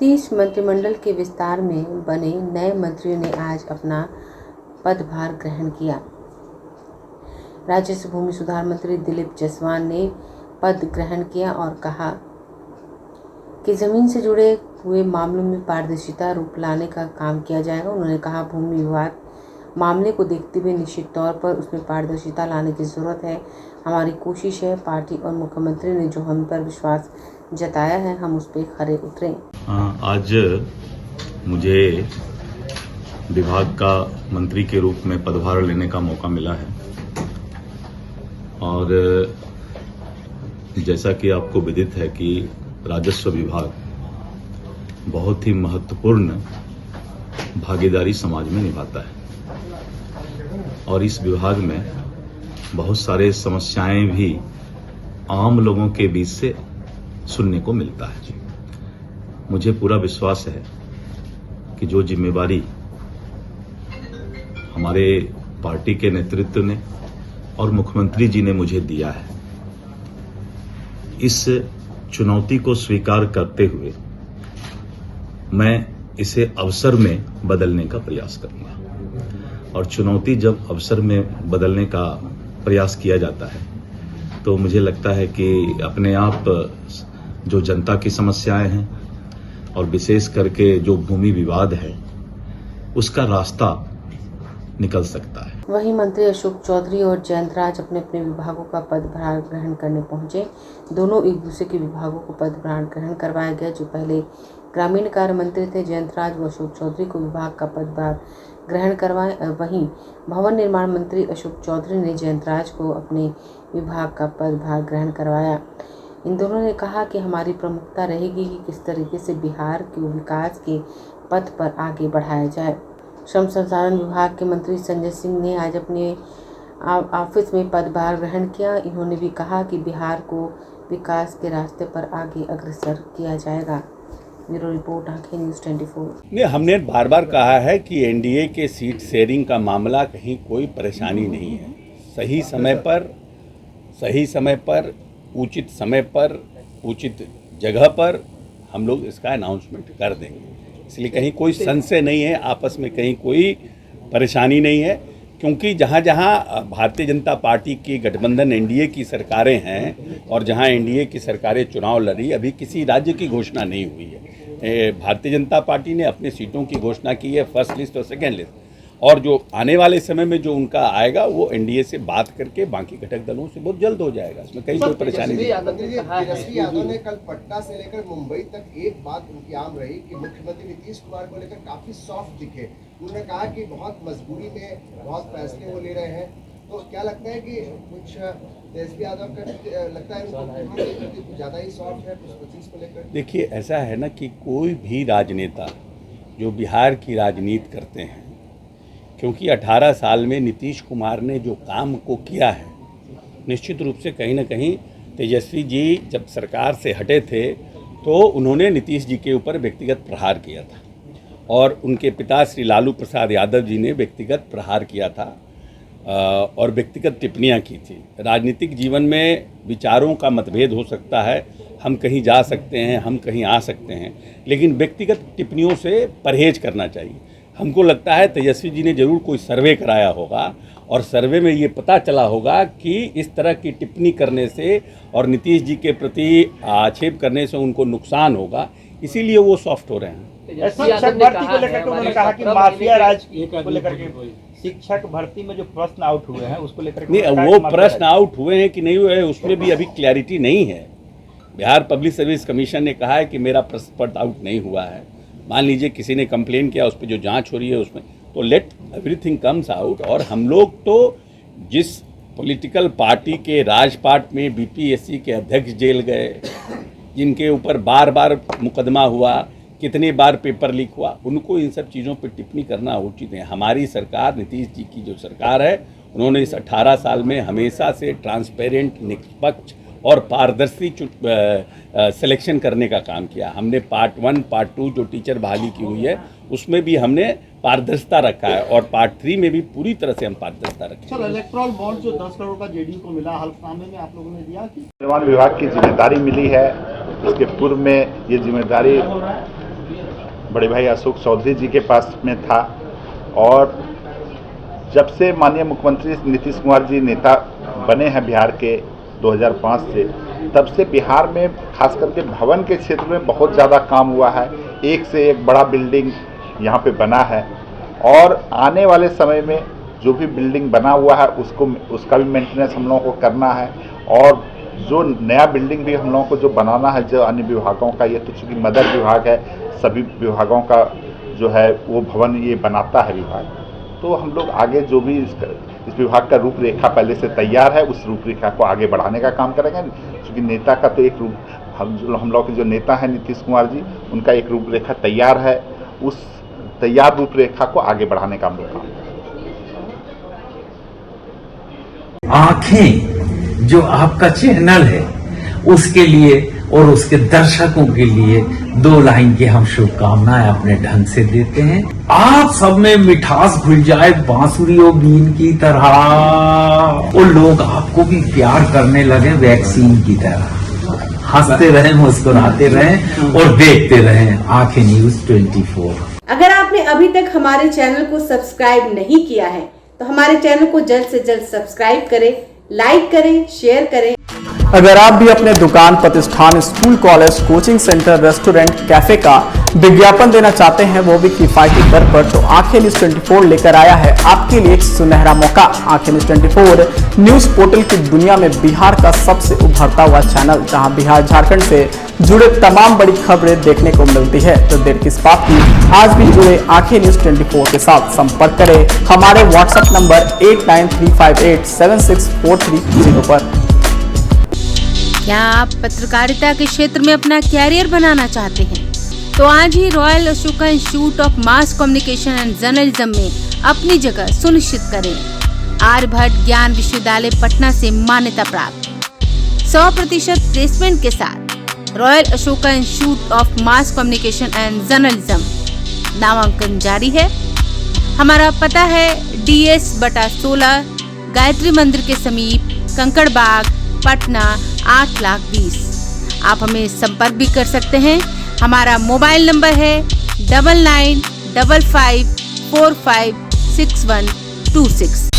नीतीश मंत्रिमंडल के विस्तार में बने नए मंत्रियों ने आज अपना पदभार ग्रहण किया। राज्य से भूमि सुधार मंत्री दिलीप जायसवाल ने पद ग्रहण किया और कहा कि जमीन से जुड़े हुए मामलों में पारदर्शिता रूप लाने का काम किया जाएगा। उन्होंने कहा भूमि विवाद मामले को देखते हुए निश्चित तौर पर उसमें पारदर्शिता लाने की जरूरत है। हमारी कोशिश है, पार्टी और मुख्यमंत्री ने जो हम पर विश्वास जताया है, हम उस पर खरे उतरें। आज मुझे विभाग का मंत्री के रूप में पदभार लेने का मौका मिला है और जैसा कि आपको विदित है कि राजस्व विभाग बहुत ही महत्वपूर्ण भागीदारी समाज में निभाता है और इस विभाग में बहुत सारे समस्याएं भी आम लोगों के बीच से सुनने को मिलता है। मुझे पूरा विश्वास है कि जो जिम्मेवारी हमारे पार्टी के नेतृत्व ने और मुख्यमंत्री जी ने मुझे दिया है, इस चुनौती को स्वीकार करते हुए मैं इसे अवसर में बदलने का प्रयास करूंगा। और चुनौती जब अवसर में बदलने का प्रयास किया जाता है तो मुझे लगता है कि अपने आप जो जनता की समस्याएं हैं और विशेष करके जो भूमि विवाद है उसका रास्ता निकल सकता है। वहीं मंत्री अशोक चौधरी और जयंतराज अपने अपने विभागों का पदभार ग्रहण करने पहुंचे। दोनों एक दूसरे के विभागों को पदभार ग्रहण करवाया गया। जो पहले ग्रामीण कार्य मंत्री थे, जयंतराज व अशोक चौधरी को विभाग का पदभार ग्रहण करवाए। वहीं भवन निर्माण मंत्री अशोक चौधरी ने जयंतराज को अपने विभाग का पदभार ग्रहण करवाया। इन दोनों ने कहा कि हमारी प्रमुखता रहेगी कि किस तरीके से बिहार के विकास के पथ पर आगे बढ़ाया जाए। श्रम संसाधन विभाग के मंत्री संजय सिंह ने आज अपने ऑफिस में पदभार ग्रहण किया। इन्होंने भी कहा कि बिहार को विकास के रास्ते पर आगे अग्रसर किया जाएगा। ब्यूरो रिपोर्ट, आंखें न्यूज़ 24। हमने बार बार कहा है कि एनडीए के सीट शेयरिंग का मामला कहीं कोई परेशानी नहीं है। सही समय पर उचित समय पर उचित जगह पर हम लोग इसका अनाउंसमेंट कर देंगे, इसलिए कहीं कोई संशय नहीं है, आपस में कहीं कोई परेशानी नहीं है। क्योंकि जहाँ जहाँ भारतीय जनता पार्टी की गठबंधन एनडीए की सरकारें हैं और जहाँ एनडीए की सरकारें चुनाव लड़ी, अभी किसी राज्य की घोषणा नहीं हुई है। भारतीय जनता पार्टी ने अपने सीटों की घोषणा की है, फर्स्ट लिस्ट और सेकेंड लिस्ट, और जो आने वाले समय में जो उनका आएगा वो एनडीए से बात करके बाकी घटक दलों से बहुत जल्द हो जाएगा। इसमें कहीं कोई परेशानी नहीं। तेजस्वी यादव ने कल पटना से लेकर मुंबई तक एक बात उनकी आम रही कि मुख्यमंत्री नीतीश कुमार को लेकर काफी सॉफ्ट दिखे। उन्होंने कहा कि बहुत मजबूरी में बहुत फैसले वो ले रहे हैं। तो क्या लगता है कि कुछ तेजस्वी यादव का लगता है ज्यादा ही सॉफ्ट है उस चीज को लेकर? देखिए, ऐसा है ना कि कोई भी राजनेता जो बिहार की राजनीति करते हैं, क्योंकि 18 साल में नीतीश कुमार ने जो काम को किया है, निश्चित रूप से कहीं ना कहीं तेजस्वी जी जब सरकार से हटे थे तो उन्होंने नीतीश जी के ऊपर व्यक्तिगत प्रहार किया था और उनके पिता श्री लालू प्रसाद यादव जी ने व्यक्तिगत प्रहार किया था और व्यक्तिगत टिप्पणियां की थी। राजनीतिक जीवन में विचारों का मतभेद हो सकता है, हम कहीं जा सकते हैं, हम कहीं आ सकते हैं, लेकिन व्यक्तिगत टिप्पणियों से परहेज करना चाहिए। हमको लगता है तेजस्वी जी ने जरूर कोई सर्वे कराया होगा और सर्वे में ये पता चला होगा कि इस तरह की टिप्पणी करने से और नीतीश जी के प्रति आक्षेप करने से उनको नुकसान होगा, इसीलिए वो सॉफ्ट हो रहे हैं। शिक्षक भर्ती को लेकर के उन्होंने कहा कि माफिया राज को लेकर के शिक्षक भर्ती में जो प्रश्न आउट हुए हैं उसको लेकर नहीं, वो प्रश्न आउट हुए हैं कि नहीं हुए हैं उसमें भी अभी क्लैरिटी नहीं है। बिहार पब्लिक सर्विस कमीशन ने कहा है कि मेरा प्रश्न आउट नहीं हुआ है। मान लीजिए किसी ने कंप्लेन किया, उस पर जो जांच हो रही है उसमें तो लेट एवरीथिंग कम्स आउट। और हम लोग तो जिस पॉलिटिकल पार्टी के राजपाट में बीपीएससी के अध्यक्ष जेल गए, जिनके ऊपर बार बार मुकदमा हुआ, कितने बार पेपर लीक हुआ, उनको इन सब चीज़ों पर टिप्पणी करना उचित है। हमारी सरकार, नीतीश जी की जो सरकार है, उन्होंने इस 18 साल में हमेशा से ट्रांसपेरेंट, निष्पक्ष और पारदर्शी सिलेक्शन करने का काम किया। हमने पार्ट 1, पार्ट 2 जो टीचर बहाली की हुई है उसमें भी हमने पारदर्शिता रखा है और पार्ट 3 में भी पूरी तरह से हम पारदर्शिता रखें। सर, इलेक्ट्रल बॉन्ड जो 10 करोड़ का जेडीयू को मिला, हल्फनामे में आप लोगों ने दिया कि निर्माण विभाग की जिम्मेदारी मिली है। इसके पूर्व में ये जिम्मेदारी बड़े भाई अशोक चौधरी जी के पास में था। और जब से माननीय मुख्यमंत्री नीतीश कुमार जी नेता बने हैं बिहार के 2005 से, तब से बिहार में खास करके भवन के क्षेत्र में बहुत ज़्यादा काम हुआ है। एक से एक बड़ा बिल्डिंग यहाँ पे बना है और आने वाले समय में जो भी बिल्डिंग बना हुआ है उसका भी मेंटेनेंस हम लोगों को करना है। और जो नया बिल्डिंग भी हम लोगों को जो बनाना है, जो अन्य विभागों का, ये तो चूँकि मदर विभाग है, सभी विभागों का जो है वो भवन ये बनाता है विभाग, तो हम लोग आगे जो भी इस विभाग का रूपरेखा पहले से तैयार है, उस रूपरेखा को आगे बढ़ाने का काम करेंगे। क्योंकि नेता का तो एक रूप, हम लोग के जो नेता हैं नीतीश कुमार जी, उनका एक रूपरेखा तैयार है, उस तैयार रूपरेखा को आगे बढ़ाने का हम लोग काम करेंगे। आंखें जो आपका चैनल है उसके लिए और उसके दर्शकों के लिए 2 लाइन की हम शुभकामनाएं अपने ढंग से देते हैं। आप सब में मिठास घुल जाए बांसुरी और बीन की तरह, और लोग आपको भी प्यार करने लगे वैक्सीन की तरह। हंसते रहें, मुस्कुराते रहें और देखते रहें आंखें न्यूज 24। अगर आपने अभी तक हमारे चैनल को सब्सक्राइब नहीं किया है तो हमारे चैनल को जल्द से जल्द सब्सक्राइब करें, लाइक करें, शेयर करें। अगर आप भी अपने दुकान, प्रतिष्ठान, school, college, coaching centre, restaurant, cafe का विज्ञापन देना चाहते हैं, वो भी किफायती दर पर, तो आंखें न्यूज 24 लेकर आया है आपके लिए एक सुनहरा मौका। आंखें न्यूज 24 न्यूज पोर्टल की दुनिया में बिहार का सबसे उभरता हुआ चैनल, जहां बिहार झारखंड से जुड़े तमाम बड़ी खबरें देखने को मिलती है। तो देर किस बात की, आज भी जुड़े आंखें न्यूज 24 के साथ। संपर्क करें हमारे व्हाट्सएप नंबर 8935876430 पर। क्या आप पत्रकारिता के क्षेत्र में अपना कैरियर बनाना चाहते हैं? तो आज ही Royal Ashoka Institute of Mass Communication and Journalism में अपनी जगह सुनिश्चित करें। आर्यभट्ट ज्ञान विश्वविद्यालय पटना से मान्यता प्राप्त 100% प्लेसमेंट के साथ royal Ashoka Institute of Mass Communication and journalism नामांकन जारी है। हमारा पता है DS/16 गायत्री मंदिर के समीप, कंकड़बाग, पटना 8,20,000। आप हमें संपर्क भी कर सकते हैं। हमारा मोबाइल नंबर है 9955456126।